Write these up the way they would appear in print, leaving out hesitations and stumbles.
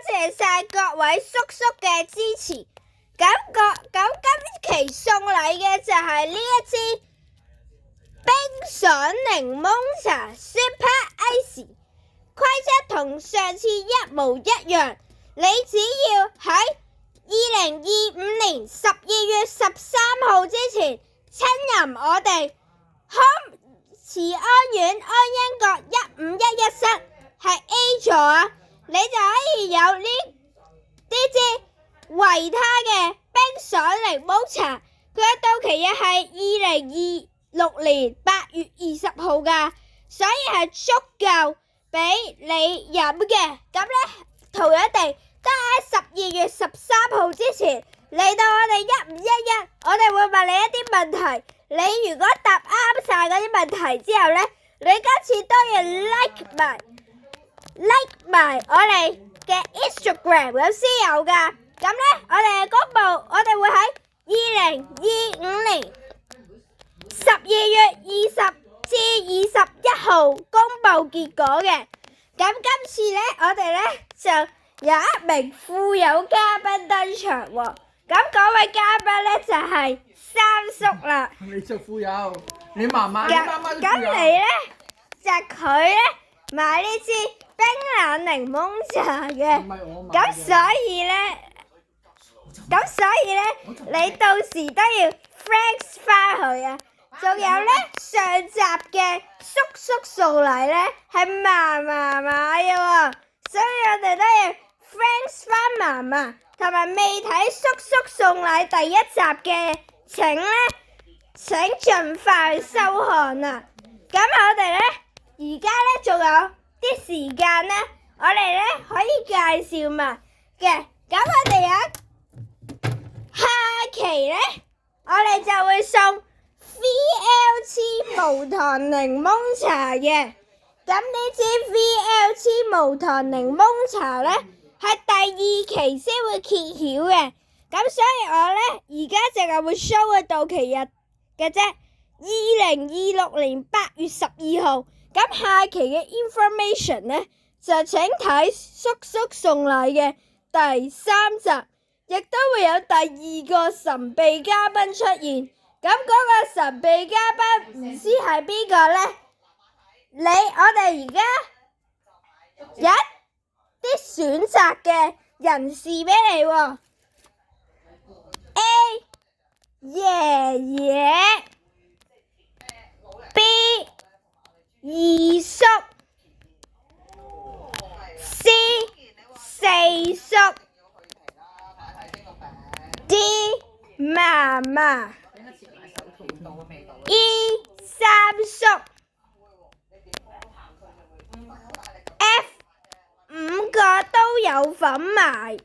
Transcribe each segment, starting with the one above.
謝晒各位叔叔嘅支持。咁今期送禮嘅就係呢一支冰爽檸檬茶 Super Ice， 規則同上次一模一樣。你只要喺2025年12月13號之前親臨我哋康慈安苑安欣閣1511室，係 A 座啊，你就可以有呢支維他嘅冰爽檸檬茶。佢嘅到期日係2026年8月20號㗎，所以係足夠俾你飲嘅。咁呢，同樣地都喺12月13號之前嚟到我哋1511，我哋會問你一啲問題。你如果答啱晒嗰啲問題之後呢，你今次都要 like 埋我哋嘅 Instagram 咁先有㗎。咁呢，我哋公佈，我哋會喺2025年12月20至21號公佈結果嘅。咁今次呢，我哋呢就有一名富有嘉賓登場喎。咁嗰位嘉賓呢就係三叔啦。你做富有，你媽媽都富有。咁你呢就佢呢買呢支冰冷檸檬茶嘅。唔係我買嘅。咁所以呢，你到時都要 thanks 返佢啊！仲有呢，上集嘅叔叔送禮呢係嫲嫲買嘅喎，所以我哋都要 thanks 返嫲嫲。同埋未睇叔叔送禮第一集嘅，請盡快收看啊！咁我哋呢，而家呢仲有啲時間呢，我哋呢可以介紹埋嘅。咁我哋下期呢，我哋就會送 VLT 無糖檸檬茶嘅。咁呢支 VLT 無糖檸檬茶呢，係第2期先會揭曉嘅。咁所以我呢，而家淨係會 show 嘅到期日嘅啫，2026年8月12號。咁下期嘅 information 呢，就請睇叔叔送禮嘅第3集，亦都會有第2個神秘嘉賓出現。咁嗰個神秘嘉賓唔知係邊個呢？我哋而家有啲選擇嘅人士俾你喎。A 爺爺 B 二叔 C 四叔 D 嫲嫲 E 三叔 F 5個都有份埋。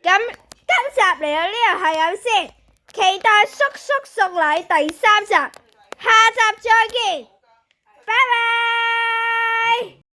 咁今集嚟到呢度係咁先，期待叔叔送禮第3集，下集再見，拜拜。